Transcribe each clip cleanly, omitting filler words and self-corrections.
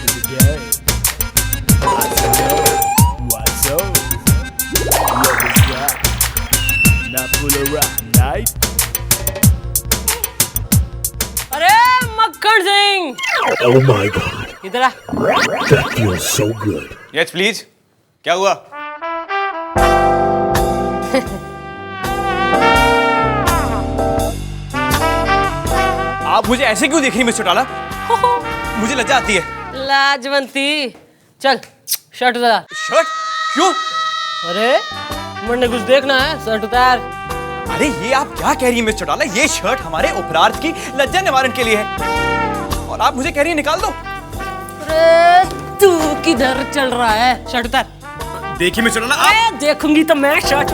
the game. What's up? What is that? Not full of rock, night? अरे मक्खन Singh, Oh my god, इधर आ। that feels so good. Yes please. क्या हुआ? आप मुझे ऐसे क्यों देख रही मिस चौटाला? मुझे लज्जा आती है। लाजवंती, चल शर्ट उतार। शर्ट? क्यों? अरे मुन्ने कुछ देखना है, शर्ट उतार। अरे ये आप क्या कह रही हैं मिस चौटाला? ये शर्ट हमारे उपरार्थ की लज्जा निवारण के लिए है और आप मुझे कह रही हैं निकाल दो। अरे तू किधर चल रहा है? शर्ट उतार। देखिए मिस चौटाला, आप अरे देखूंगी तो मैं शर्ट।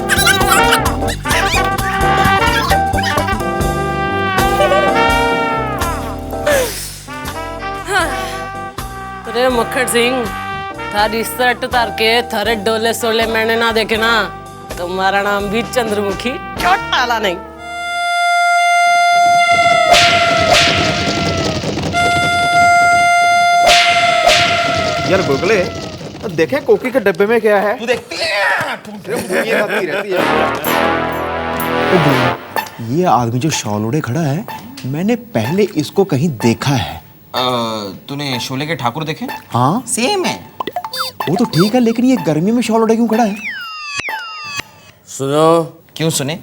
अरे मक्खन सिंह, थारी शर्ट उतार के थारे डोले सोले मैंने ना देखे ना, तुम्हारा नाम भी चंद्रमुखी चौटाला नहीं। यार गुगले, देखे कोकी के डब्बे में क्या है? तू देखती है? ये खाती रहती है। ये आदमी जो शॉल ओढ़े खड़ा है, मैंने पहले इसको कहीं देखा है। तूने शोले के ठाकुर देखे? हाँ सेम है। वो तो ठीक है, लेकिन ये गर्मी में शॉल ओढ़े क्यों खड़ा है? सुनो, क्यों सुने?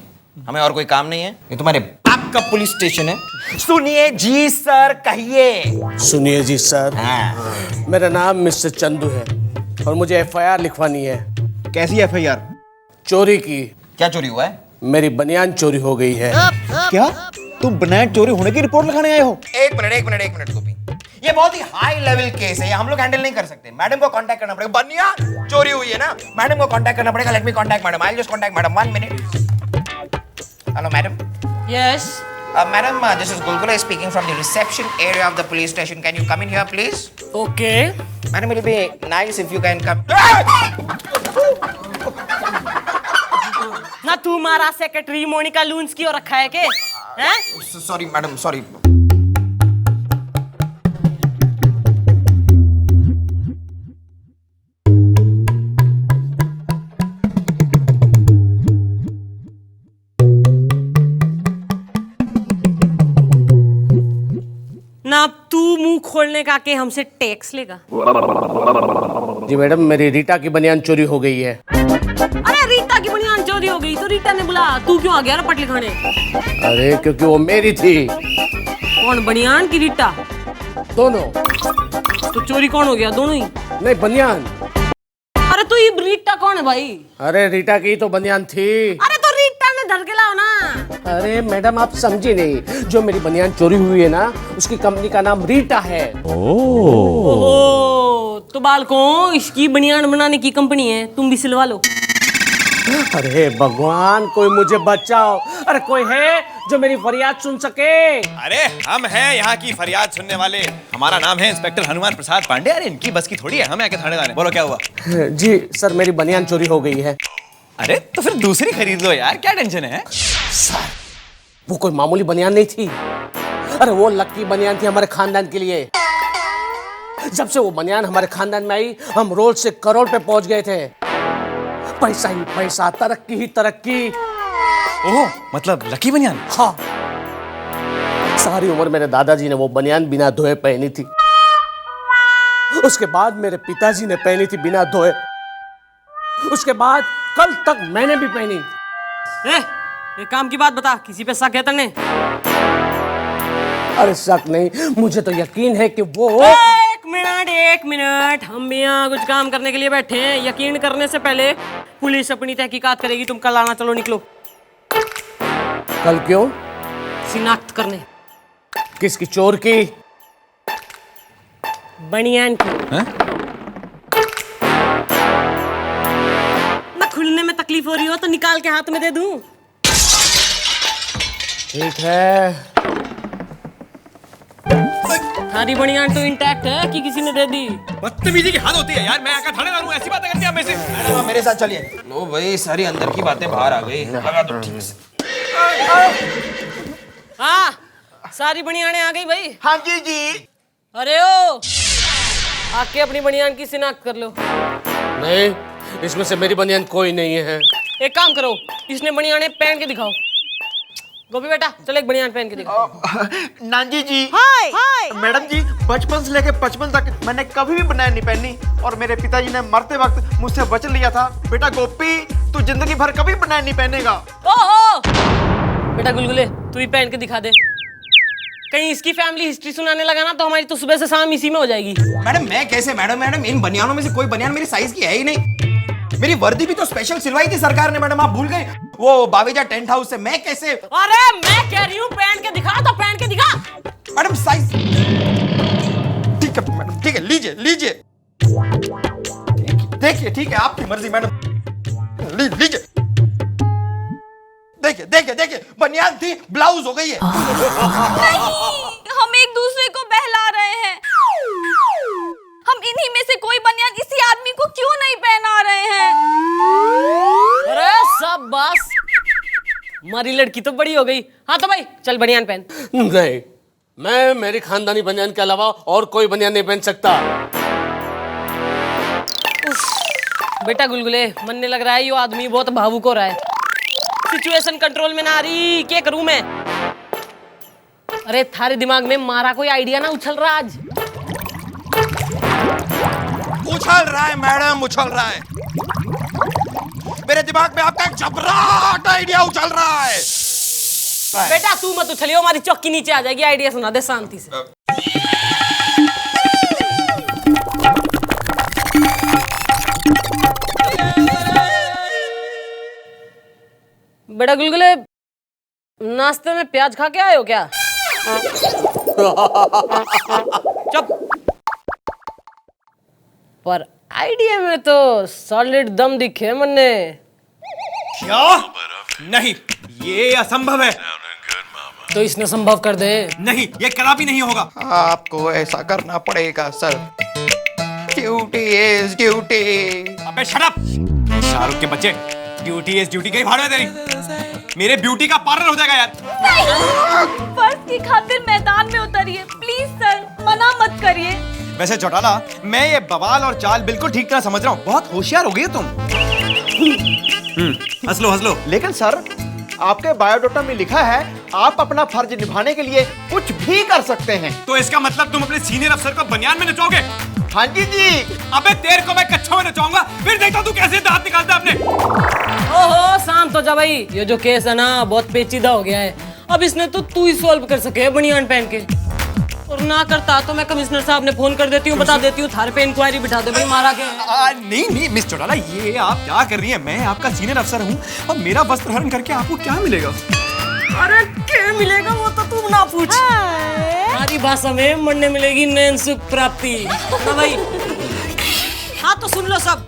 हमें और कोई काम नहीं है? ये तुम्हारे बाप का पुलिस स्टेशन है। सुनिए जी सर, कहिए। सुनिए जी सर, हाँ। मेरा नाम मिस्टर चंदू है और मुझे FIR लिखवानी है। कैसी FIR? चोरी की। क्या चोरी हुआ है? मेरी बनियान चोरी हो गई है। क्या तुम बनान चोरी होने की रिपोर्ट लिखाने आए हो? एक मिनट गोपी, ये बहुत ही हाई लेवल केस है, ये हम लोग हैंडल नहीं कर सकते। मैडम को कांटेक्ट करना पड़ेगा। बनियान चोरी हुई है ना, मैडम को कांटेक्ट करना पड़ेगा। Let me contact madam, I just contact madam, 1 minute. Hello madam. Yes. Madam, this is Gulgula speaking from the reception area of the police station. Can you come in here, please? Okay. Madam, it will be nice if you can come. ना तू हमारा secretary Monika लूंस की और रखा है के? हैं? Sorry, madam, sorry. ना तू मुंह खोलने का के हमसे टैक्स लेगा? जी मैडम, मेरी रीटा की बनियान चोरी हो गई है। अरे रीटा की बनियान चोरी हो गई तो रीटा ने बुला, तू क्यों आ गया रपट लिखाने? अरे क्योंकि वो मेरी थी। कौन, बनियान की रीटा? दोनों। तो चोरी कौन हो गया? दोनों ही? नहीं, बनियान। अरे तो ये रीटा कौन है भाई? अरे रीटा की तो बनियान थी। अरे तो रीटा ने धर के लाओ ना। अरे मैडम, आप समझी नहीं, जो मेरी बनियान चोरी हुई है ना, उसकी कंपनी का नाम रीटा है। ओह, तो बालकों, इसकी बनियान बनाने की कंपनी है, तुम भी सिलवा लो। अरे भगवान, कोई मुझे बचाओ। अरे कोई है जो मेरी फरियाद सुन सके? अरे हम हैं यहाँ की फरियाद सुनने वाले। हमारा नाम है इंस्पेक्टर हनुमान प्रसाद पांडे। अरे इनकी बस की थोड़ी है, हमें आके थाने लाने। बोलो क्या हुआ? जी सर, मेरी बनियान चोरी हो गई है। अरे तो फिर दूसरी खरीद लो यार, क्या टेंशन है? सर, वो कोई मामूली बनियान नहीं थी। अरे वो लकी बनियान थी हमारे खानदान के लिए। जब से वो बनियान हमारे खानदान में आई, हम रोज से करोड़ पे पहुंच गए थे। पैसा ही पैसा, तरक्की ही तरक्की। ओह, मतलब लकी बनियान? हाँ, सारी उम्र मेरे दादाजी ने वो बनियान बिना धोए पहनी थी। उसके बाद मेरे पिताजी ने पहनी थी बिना धोए। उसके बाद कल तक मैंने भी पहनी। एक काम की बात बता, किसी पे शक है तने? अरे शक नहीं, मुझे तो यकीन है कि वो। एक मिनट, हम यहाँ कुछ काम करने के लिए बैठे हैं। यकीन करने से पहले पुलिस अपनी तहकीकात करेगी। तुम कल आना, चलो निकलो। कल क्यों? शिनाख्त करने। किसकी? चोर की? बनियान की। ना खुलने में तकलीफ हो रही हो तो निकाल के हाथ में दे दूं? ठीक है। सारी बनियान तो इंटैक्ट है कि किसी ने दे दी? बदतमीजी की हद होती है यार। मैं आकर थाने लाऊं, ऐसी बातें करती है में से। मैडम, मेरे साथ चलिए। लो भाई, सारी अंदर की बातें बाहर आ गई। लगा दो ठीक से। हाँ, सारी बनियानें आ गई भाई। हाँ जी जी। अरे ओ, आके अपनी बनियान की शिनाख्त कर लो। नहीं, इसमें से मेरी बनियान कोई नहीं है। एक काम करो, इसने बनियाने पहन के दिखाओ। गोपी बेटा चल एक बनियान पहन के दिखाओ। नानजी जी, हाय मैडम जी, बचपन से लेके 55 तक मैंने कभी भी बनियान नहीं पहनी और मेरे पिताजी ने मरते वक्त मुझसे वचन लिया था, बेटा गोपी तू जिंदगी भर कभी बनियान नहीं पहनेगा। ओहो बेटा गुलगुले तू ही पहन के दिखा दे। कहीं इसकी फैमिली हिस्ट्री सुनाने लगा ना तो हमारी तो सुबह से शाम इसी में हो जाएगी। मैडम मैं कैसे मैडम इन बनियानों में से कोई बनियान मेरी साइज की है ही नहीं। मेरी वर्दी भी तो स्पेशल सिलवाई थी सरकार ने मैडम, आप भूल गए वो बावेजा टेंट हाउस से। मैं कैसे? अरे मैं कह रही हूँ पहन के दिखा तो पहन के दिखा। मैडम साइज ठीक है मैडम, ठीक है लीजिए लीजिए, देखिए ठीक है आपकी मर्जी मैडम, लीजिए देखिए देखिए देखिए बनियान थी ब्लाउज हो गई है। हम एक दूसरे को बहला रहे हैं। हम इन्हीं में से कोई बनियान इसी आदमी को क्यों नहीं पहना रहे हैं? अरे सब बस, हमारी लड़की तो बड़ी हो गई। हाँ तो भाई चल बनियान पहन। नहीं, मैं मेरी खानदानी बनियान के अलावा और कोई बनियान नहीं पहन सकता। बेटा गुलगुले मनने लग रहा है ये आदमी बहुत भावुक हो रहा है। सिचुएशन कंट्रोल में ना आ रही, क्या करूं मैं? अरे थारे दिमाग में मारा कोई आइडिया ना उछल रहा आज? उछल रहा है मैडम, उछल रहा है मेरे दिमाग में आपका एक जबराट आइडिया उछल रहा है। बेटा तू मत उछलियो, हमारी चौकी नीचे आ जाएगी। आइडिया सुना दे शांति से। बेटा गुलगुले नाश्ते में प्याज खा के आए हो क्या? चुप। पर आइडिया में तो सॉलिड दम दिखे मन्ने। क्या? नहीं, ये असंभव है। तो इसने संभव कर दे। नहीं, ये कदापि नहीं होगा। आपको ऐसा करना पड़ेगा सर, ड्यूटी इज ड्यूटी। अबे शट अप शाहरुख के बच्चे, ड्यूटी इज ड्यूटी। कहीं भाड़ में तेरी मेरे ब्यूटी का पार्लर हो जाएगा यार। फर्ज की खातिर मैदान में उतरिए प्लीज सर, मना मत करिए। वैसे चौटाला, मैं ये बवाल और चाल बिल्कुल ठीक तरह समझ रहा हूँ। बहुत होशियार हो गई हो तुम। हंस लो हंस लो। लेकिन सर आपके बायोडाटा में लिखा है आप अपना फर्ज निभाने के लिए कुछ भी कर सकते हैं। तो इसका मतलब तुम अपने सीनियर अफसर को बनियान में नचाओगे? हाँ जी जी। अबे तेरे को मैं कच्छा में नचाऊंगा, फिर देखता तू कैसे दांत निकालता है अपने। ओहो शांत हो जा भाई, ये जो केस है ना बहुत पेचीदा हो गया है। अब इसने तो तू ही सॉल्व कर सके बनियान पहन के, और ना करता तो मैं कमिश्नर साहब ने फोन कर देती हूँ, बता देती हूँ थारे पे इंक्वायरी बिठा दे भाई मारा के। नहीं नहीं मिस चौटाला, ये आप क्या कर रही हैं? मैं आपका सीनियर अफसर हूँ और मेरा वस्त्र हरण करके आपको क्या मिलेगा? अरे क्या मिलेगा वो तो तुम ना पूछ। हमारी भाषा में मरने मिलेगी नैन सुख प्राप्ति ना भाई। हाँ तो सुन लो सब,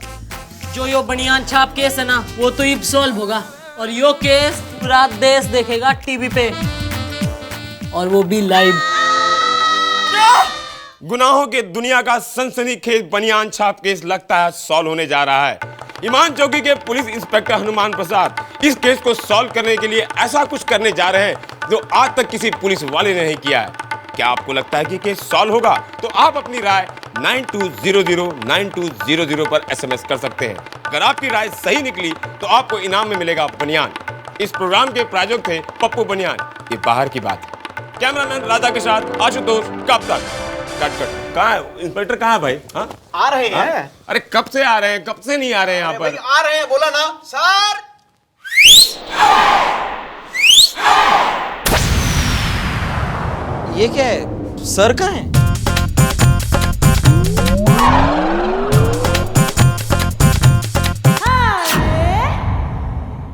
जो यो बनियान छाप केस है ना वो तो अब सॉल्व होगा, और यो केस पूरा देश देखेगा टीवी पे, और वो भी लाइव। गुनाहों के दुनिया का सनसनीखेज बनियान छाप केस लगता है सॉल्व होने जा रहा है। ईमान चौकी के पुलिस इंस्पेक्टर हनुमान प्रसाद इस केस को सॉल्व करने के लिए ऐसा कुछ करने जा रहे हैं जो आज तक किसी पुलिस वाले ने नहीं किया है। क्या आपको लगता है कि केस सॉल्व होगा? तो आप अपनी राय 92009200 पर SMS कर सकते हैं। अगर आपकी राय सही निकली तो आपको इनाम में मिलेगा बनियान। इस प्रोग्राम के प्रायोजक थे पप्पू बनियान। ये बाहर की बात है। कैमरामैन राधा के साथ आशुतोष। कब तक कट कट कहाँ है इंस्पेक्टर? कहाँ है भाई? हाँ आ रहे हैं। अरे कब से आ रहे हैं, कब से नहीं आ रहे हैं यहाँ पर? आ रहे हैं बोला ना सर। ये क्या है? सर कहाँ है?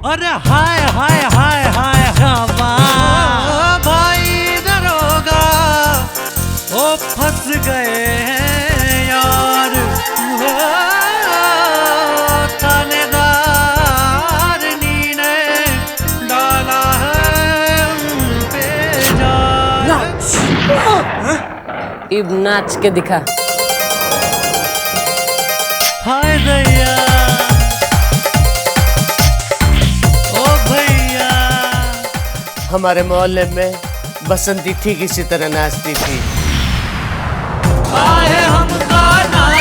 अरे हाय हाय हाय हाय हवा भाई दरोगा, ओ फंस गए हैं यार, थानेदार ने डाला है उन पे जान। अब नाच के दिखा। हाय दैया ओ भैया। हमारे मोहल्ले में बसंती ठीक इसी तरह नाचती थी। हमका ना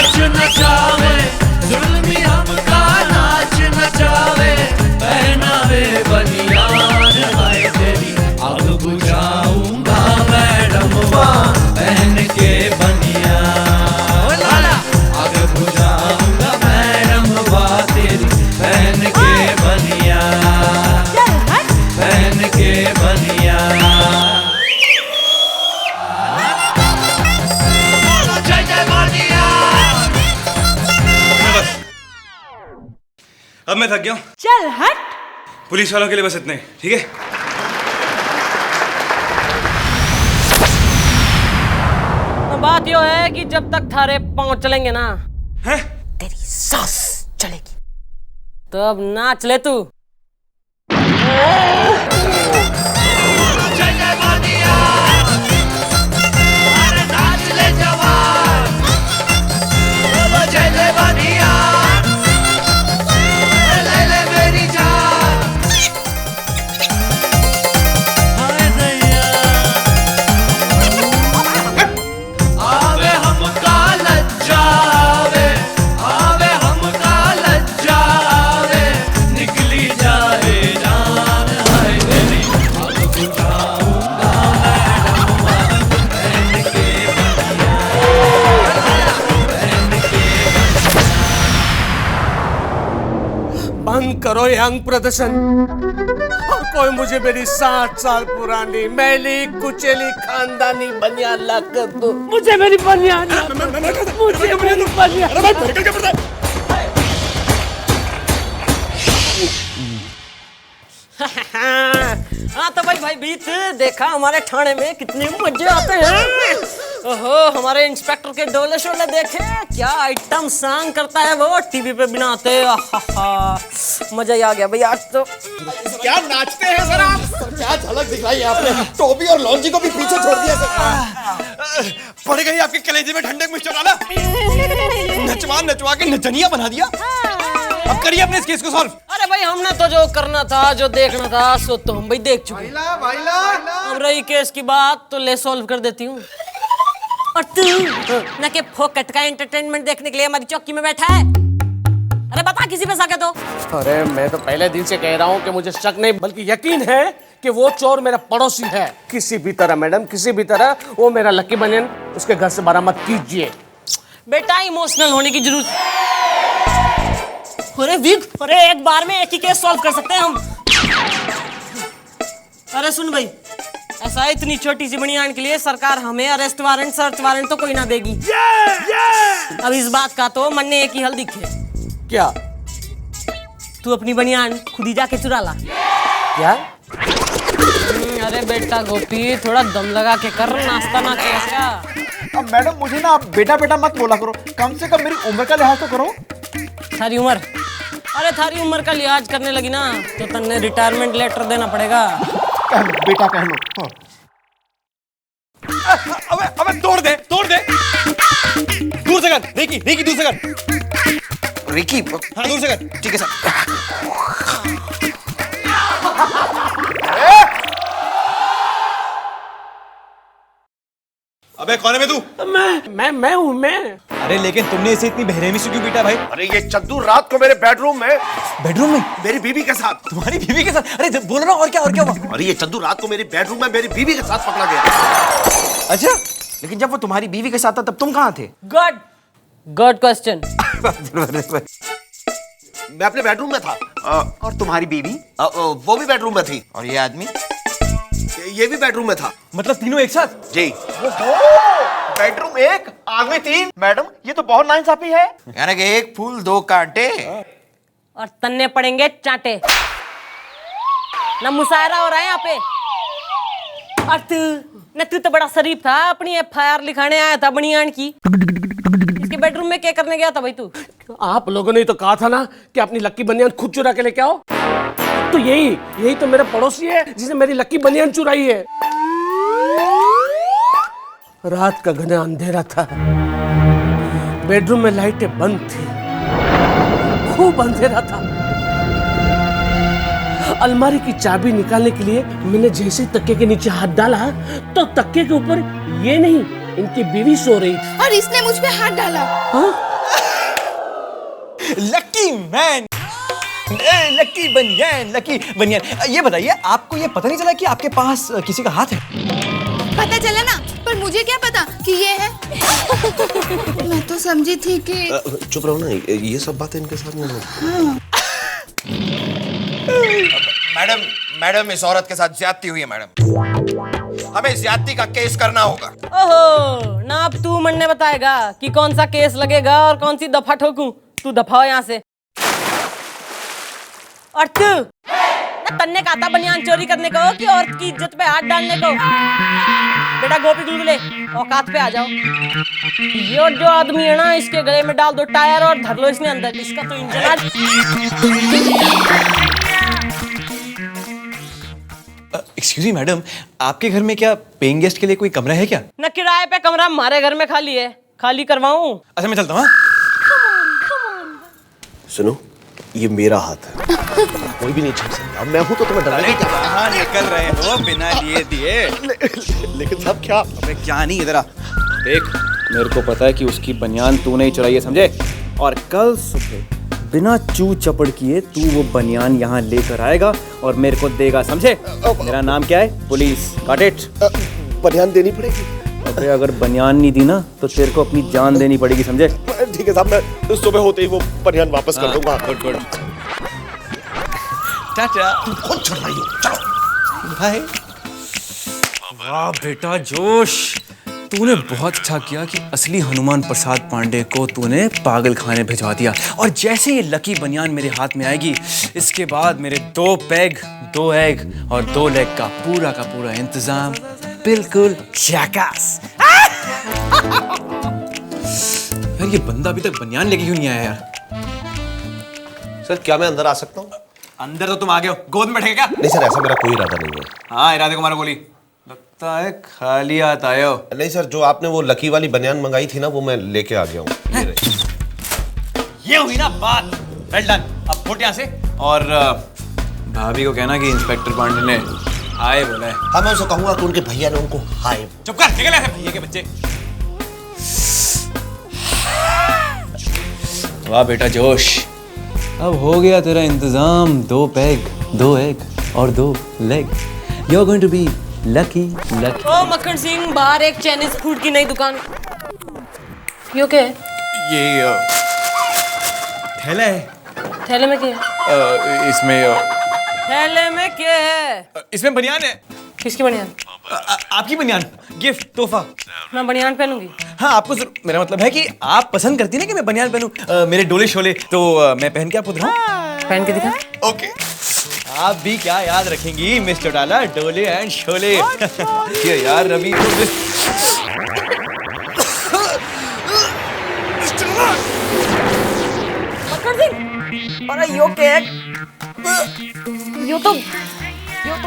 अब मैं थक गया हूँ। चल हट। पुलिस वालों के लिए बस इतने ही, ठीक है? तो बात यो है कि जब तक थारे पाँव चलेंगे ना, हैं? तेरी सांस चलेगी। तो अब नाच ले तू। हाय दैया आवे हमका लज्जावे, आवे हमका लज्जावे, निकली जाए जान हाय मेरी अब बुझाऊंगा बहन के बंद करो ये अंग प्रदर्शन और कोई मुझे मेरी 60 साल पुरानी मैली कुचेली खानदानी बनियान ला कर दो। मुझे मेरी बनियान ला दो। मुझे मेरी बनियान। हाँ तो भाई बीत देखा हमारे थाने में कितने मजे आते हैं। ओहो हमारे इंस्पेक्टर के डोले शोले देखे, क्या आइटम सॉन्ग करता है वो टीवी पे बिना आते। मजा ही आ गया भाई आज तो। क्या नाचते हैं सर आप? क्या झलक दिखाई आपने, टोपी और लॉन्जी को भी पीछे छोड़ दिया सर। पड़ गई आपके कलेजे में ठंडक मिर्च डाला, नचवा के नचनिया बना दिया। अब करिए अपने इस केस को सॉल्व। अरे भाई हमने तो जो करना था, जो देखना था, सो तो हम भाई देख चुके। अब रही केस की बात तो ले सॉल्व कर देती हूँ। और तू न के फोकट का एंटरटेनमेंट देखने के लिए हमारी चौकी में बैठा है। अरे बता किसी पे शक है तो? अरे मैं तो पहले दिन से कह रहा हूँ कि मुझे शक नहीं बल्कि यकीन है कि वो चोर मेरा पड़ोसी है। किसी भी तरह मैडम, किसी भी तरह वो मेरा लकी बनियान उसके घर से बरामद कीजिए। बेटा इमोशनल होने की जरूरत। अरे विग, अरे एक बार में एक ही केस सॉल्व कर सकते हैं हम। अरे सुन भाई, ऐसा है इतनी छोटी सी बनियान के लिए सरकार हमें अरेस्ट वारंट सर्च वारंट तो कोई ना देगी। अब इस बात का तो मन ने एक ही हल दिखे। क्या? तू अपनी बनियान खुद ही जाके चुरा ला। क्या? अरे बेटा गोपी थोड़ा दम लगा के कर, नाश्ता ना किया क्या? अब मैडम मुझे ना आप बेटा बेटा मत बोला करो, कम से कम मेरी उम्र का लिहाज तो करो। थारी उम्र? अरे थारी उम्र का लिहाज करने लगी ना तो तन्ने रिटायरमेंट लेटर देना पड़ेगा। कह लो बेटा कह लो। अबे तोड़ दे दूर से कर। रिकी दूर से कर। रिकी हाँ दूर से कर। ठीक है सर। अबे कौन है बे तू? मैं हूँ मैं। अरे लेकिन तुमने इसे इतनी बेरहमी से क्यों पीटा भाई? अरे ये चद्दू रात को मेरे बेडरूम में मेरी बीवी के साथ। तुम्हारी बीवी के साथ? अरे बोल रहा हूँ और क्या हुआ? अरे ये चद्दू रात को मेरी बेडरूम में मेरी बीवी के साथ पकड़ा गया। अच्छा, लेकिन जब वो तुम्हारी बीवी के साथ था तब तुम कहाँ थे? Good question. मैं अपने बेडरूम में था। और तुम्हारी बीवी? वो भी बेडरूम में थी। और ये आदमी? ये भी बेडरूम में था। मतलब तीनों एक साथ? जी। बेडरूम एक, आदमी तीन। मैडम ये तो बहुत नाइंसाफी है। यानी कि एक फूल दो कांटे। और तन्ने पड़ेंगे चांटे। ना मुशायरा हो रहा है यहाँ पे। और तू तो बड़ा शरीफ था, अपनी FIR लिखाने आया था बनियान की। इसके बेडरूम में क्या करने गया था भाई तू? आप लोगों ने तो कहा था ना कि अपनी लकी बनियान खुद चुरा के लेके आओ। तो यही तो मेरा पड़ोसी है जिसने मेरी लकी बनियान चुराई है। रात का घना अंधेरा था, बेडरूम में लाइटें बंद थी, खूब अंधेरा था। अलमारी की चाबी निकालने के लिए मैंने जैसे ही तकिए के नीचे हाथ डाला तो तकिए के ऊपर ये नहीं, इनकी बीवी सो रही थी। और इसने मुझ पे हाथ डाला। हाँ? लकी मैन, लकी बनियान। ये बताइए आपको ये पता नहीं चला कि आपके पास किसी का हाथ है? पता चला ना, पर मुझे क्या पता कि ये है। मैं तो समझी थी कि चुप रहो ना, ये सब बातें इनके साथ नहीं होती। मैडम इस औरत के साथ ज्यादती हुई है मैडम। हमें ज्यादती का केस करना होगा। ओहो, ना अब तू मन्ने बताएगा कि कौन सा केस लगेगा और कौन सी दफा ठोकूं। तू दफा यहाँ से। और तू तन्ने का था बनियान चोरी करने को कि औरत की इज्जत पे हाथ डालने को? बेटा गोपी गुलगुले औकात पे आ जाओ। ये जो आदमी है ना, इसके गले में डाल दो टायर और धर लो इसने अंदर, इसका तो इंजन आज। एक्सक्यूज मी मैडम, आपके घर में क्या पेइंग गेस्ट के लिए कोई कमरा है क्या? न किराए पे कमरा हमारे घर में खाली है, खाली करवाऊं? अच्छा मैं चलता हूँ। सुनो, ये मेरा हाथ है, कोई भी नहीं छू सकता। मैं हूं तो तुम्हें डराने क्या? कहाँ निकल रहे हो बिना लिए दिए? लेकिन साहब क्या? अबे क्या नहीं, इधर आ। देख, मेरे को पता है कि उसकी बनियान तूने ही चुराई है, समझे? और कल सुबह बिना चू चपड़ किए तू वो बनियान यहाँ लेकर आएगा और मेरे को देगा, समझे? मेरा नाम क्या है? पुलिस। Got it? बनियान देनी पड़ेगी? अबे अगर बनियान नहीं दी ना तो तेरे को अपनी जान देनी पड़ेगी, समझे? ठीक है साहब, मैं सुबह होते ही वो बनियान वापस कर दूंगा। Good good. टाटा। खुद चढ़ रही हो, चलो। भाई वाह बेटा जोश, तूने बहुत अच्छा किया कि असली हनुमान प्रसाद पांडे को तूने पागल खाने भिजवा दिया। और जैसे ये लकी बनियान मेरे हाथ में आएगी, इसके बाद मेरे 2 पैग 2 एग और 2 लेग का पूरा इंतजाम बिल्कुल झकास। यार ये बंदा अभी तक बनियान लेके क्यों नहीं आया यार? सर क्या मैं अंदर आ सकता हूँ? अंदर तो तुम आ गए हो, गोद में बैठे क्या? नहीं सर, ऐसा मेरा कोई इरादा नहीं है। हाँ इरादे को मारो गोली। लगता है खाली हाथ आए हो। नहीं सर, जो आपने वो लकी वाली बनियान मंगाई थी ना, वो मैं लेके आ गया हूँ। ये हुई ना बात। Well done. अब फुट यहाँ से और भाभी को कहना कि इंस्पेक्टर पांडे ने हाय बोला है। हाँ मैं उसे कहूंगा कि उनके भैया ने उनको हाय। चुप कर, निकल ऐसे भैया के बच्चे। वाह बेटा जोश, अब हो गया तेरा इंतजाम। 2 पैग 2 एग और 2 leg. You are going to be lucky lucky. ओ मक्खन सिंह, बाहर एक चाइनीज फूड की नई दुकान। यो क्या है? ये थैला है। थैले में क्या है? इसमें थैले में क्या है? इसमें बनियान है। किसकी बनियान? आपकी बनियान, गिफ्ट तोहफा। मैं बनियान पहनूंगी। हाँ आपको मेरा मतलब है कि आप पसंद करती ना कि मैं बनियान पहनूं। मेरे डोले शोले तो मैं पहन के आपको दिखाऊं? पहन के दिखा। ओके। आप भी क्या याद रखेंगी मिस चौटाला, डोले एंड शोले। ये यार रवि अरे यो क्या? यो तो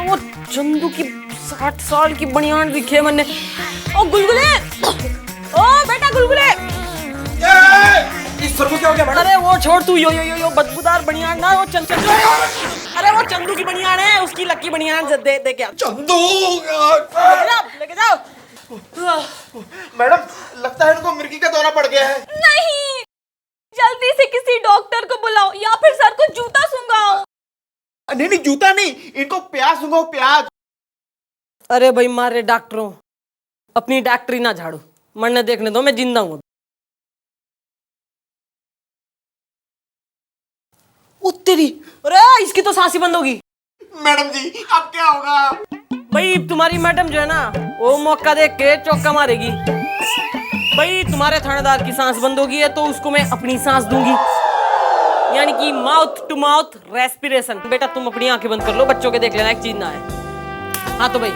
वो चंदू की 60 साल की बनियान दिखे मैंने। ओ गुलगुले, ओ बेटा गुलगुले। इस सर को क्या हो गया मैडम? अरे वो छोड़ तू, यो बदबूदार बनियान ना, वो चंदू। अरे वो चंदू की बनियान है, उसकी लकी बनियान दे क्या? चंदू लेके जाओ। मैडम लगता है इनको मिर्गी का दौरा पड़ गया है। नहीं, जल्दी से किसी डॉक्टर को बुलाओ या फिर सर को जूता सुंघाओ। नहीं जूता नहीं, इनको प्याज सुंघाओ, प्याज। अरे भाई मारे डॉक्टरों, अपनी डॉक्टरी ना झाड़ू, मरने देखने दो, मैं जिंदा हूं। तेरी, अरे इसकी तो सांस ही बंद होगी। मैडम जी अब क्या होगा? भाई तुम्हारी मैडम जो है ना, वो मौका देख के चौका मारेगी। भाई तुम्हारे थानेदार की सांस बंद होगी है तो उसको मैं अपनी सांस दूंगी, यानी कि माउथ टू माउथ रेस्पिरेशन। बेटा तुम अपनी आंखें बंद कर लो, बच्चों के देख लेना, एक चीज ना है। हाँ तो भाई